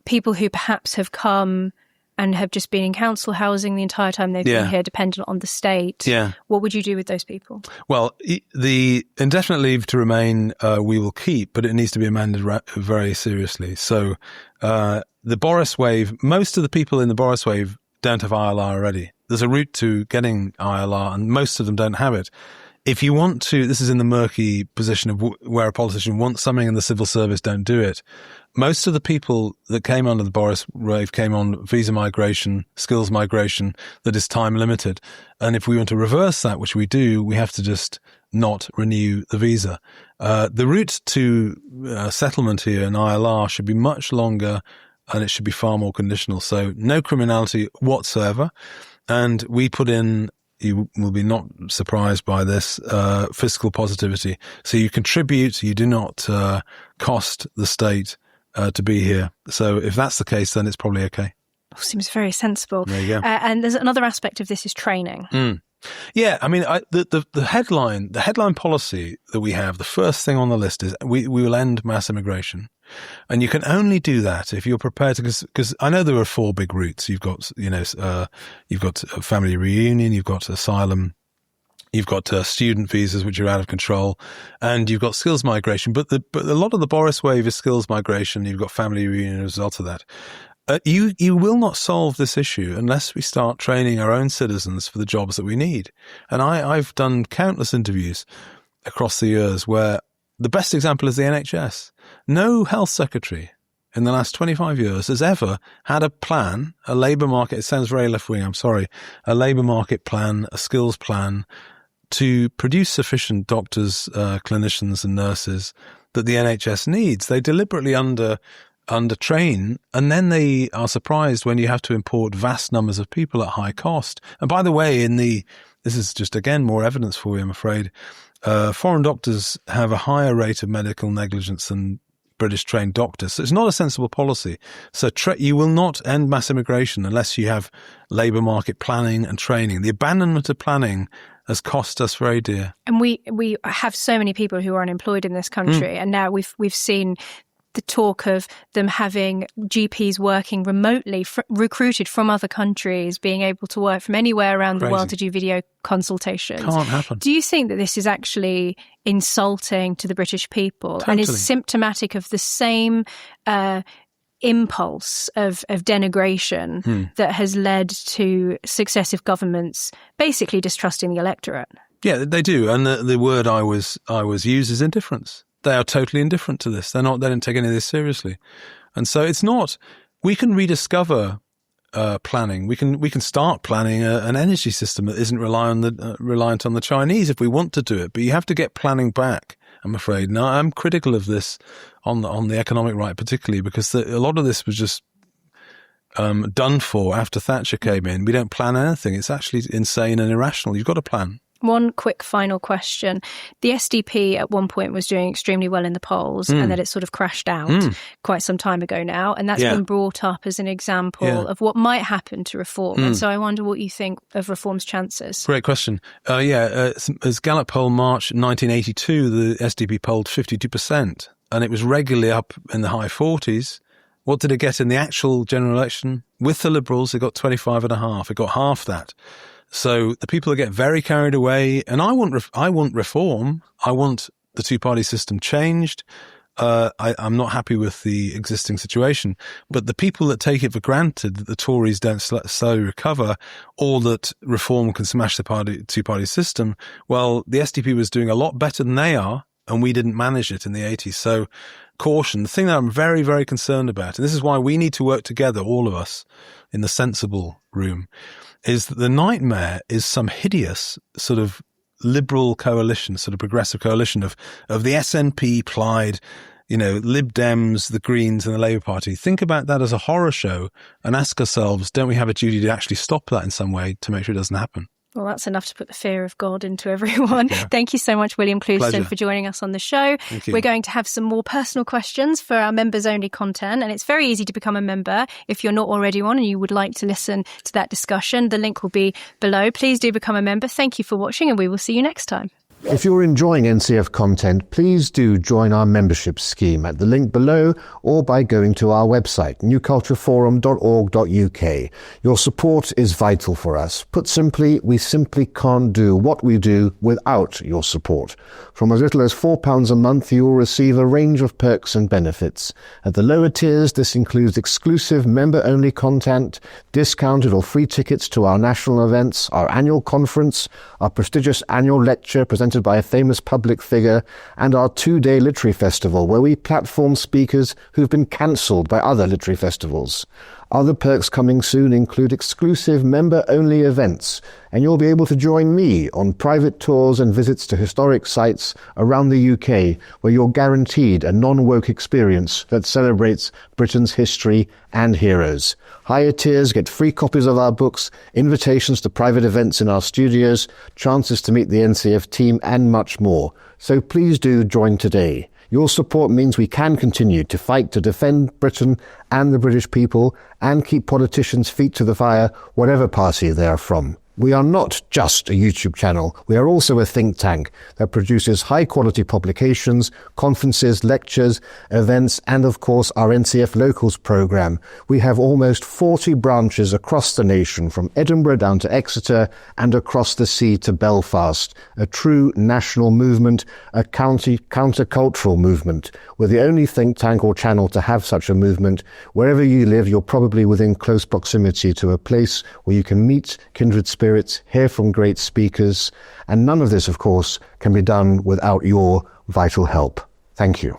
people who perhaps have come and have just been in council housing the entire time they've been here, dependent on the state? What would you do with those people? Well, the indefinite leave to remain we will keep, but it needs to be amended very seriously. So the Boris wave, most of the people in the Boris wave don't have ILR already. There's a route to getting ILR, and most of them don't have it. If you want to, this is in the murky position of where a politician wants something and the civil service don't do it. Most of the people that came under the Boris wave came on visa migration, skills migration that is time limited. And if we want to reverse that, which we do, we have to just not renew the visa. The route to settlement here in ILR should be much longer, and it should be far more conditional. So no criminality whatsoever. And we put in, you will be not surprised by this, fiscal positivity. So you contribute, you do not cost the state to be here. So if that's the case, then it's probably okay. Seems very sensible. There you go. And there's another aspect of this is training. Yeah, I mean, the headline policy that we have, the first thing on the list is we will end mass immigration. And you can only do that if you're prepared to, because I know there are four big routes. You've got, you've got family reunion, you've got asylum, you've got student visas, which are out of control, and you've got skills migration. But a lot of the Boris wave is skills migration. You've got family reunion as a result of that. You will not solve this issue unless we start training our own citizens for the jobs that we need. And I've done countless interviews across the years where the best example is the NHS. No health secretary in the last 25 years has ever had a plan, a labour market, it sounds very left-wing, I'm sorry, a labour market plan, a skills plan to produce sufficient doctors, clinicians and nurses that the NHS needs. They deliberately undertrain, and then they are surprised when you have to import vast numbers of people at high cost. And by the way, this is just again more evidence for you, I'm afraid. Foreign doctors have a higher rate of medical negligence than British trained doctors. So it's not a sensible policy. So you will not end mass immigration unless you have labour market planning and training. The abandonment of planning has cost us very dear. And we have so many people who are unemployed in this country, and now we've seen the talk of them having GPs working remotely, recruited from other countries, being able to work from anywhere around the world to do video consultations. Can't happen. Do you think that this is actually insulting to the British people Totally. and is symptomatic of the same impulse of denigration that has led to successive governments basically distrusting the electorate? Yeah, they do. And the word I was used is indifference. They are totally indifferent to this. They don't take any of this seriously. And so it's not, we can rediscover planning. We can start planning an energy system that isn't reliant on the Chinese if we want to do it. But you have to get planning back, I'm afraid. Now, I'm critical of this on the economic right particularly, because a lot of this was just done for after Thatcher came in. We don't plan anything. It's actually insane and irrational. You've got to plan. One quick final question. The SDP at one point was doing extremely well in the polls and then it sort of crashed out quite some time ago now. And that's been brought up as an example of what might happen to reform. And so I wonder what you think of reform's chances. Great question. As Gallup poll March 1982, the SDP polled 52%, and it was regularly up in the high 40s. What did it get in the actual general election? With the Liberals, it got 25.5%. It got half that. So the people that get very carried away, and I want reform. I want the two-party system changed. I'm not happy with the existing situation. But the people that take it for granted that the Tories don't slowly recover, or that reform can smash the two-party system, well, the SDP was doing a lot better than they are, and we didn't manage it in the 80s. So caution. The thing that I'm very, very concerned about, and this is why we need to work together, all of us, in the sensible room, is that the nightmare is some hideous sort of liberal coalition, sort of progressive coalition of the SNP, Plaid, Lib Dems, the Greens and the Labour Party. Think about that as a horror show and ask ourselves, don't we have a duty to actually stop that in some way to make sure it doesn't happen? Well, that's enough to put the fear of God into everyone. Yeah. Thank you so much, William Clouston, Pleasure. for joining us on the show. Thank you. We're going to have some more personal questions for our members-only content, and it's very easy to become a member if you're not already one and you would like to listen to that discussion. The link will be below. Please do become a member. Thank you for watching, and we will see you next time. If you're enjoying NCF content, please do join our membership scheme at the link below or by going to our website, newcultureforum.org.uk. Your support is vital for us. Put simply, we simply can't do what we do without your support. From as little as £4 a month, you will receive a range of perks and benefits. At the lower tiers, this includes exclusive member-only content, discounted or free tickets to our national events, our annual conference, our prestigious annual lecture presented by a famous public figure, and our 2-day literary festival where we platform speakers who've been cancelled by other literary festivals. Other perks coming soon include exclusive member-only events, and you'll be able to join me on private tours and visits to historic sites around the UK, where you're guaranteed a non-woke experience that celebrates Britain's history and heroes. Higher tiers get free copies of our books, invitations to private events in our studios, chances to meet the NCF team, and much more. So please do join today. Your support means we can continue to fight to defend Britain and the British people and keep politicians' feet to the fire, whatever party they are from. We are not just a YouTube channel. We are also a think tank that produces high-quality publications, conferences, lectures, events, and of course our NCF Locals programme. We have almost 40 branches across the nation, from Edinburgh down to Exeter and across the sea to Belfast. A true national movement, a countercultural movement. We're the only think tank or channel to have such a movement. Wherever you live, you're probably within close proximity to a place where you can meet kindred spirits, hear from great speakers, and none of this, of course, can be done without your vital help. Thank you.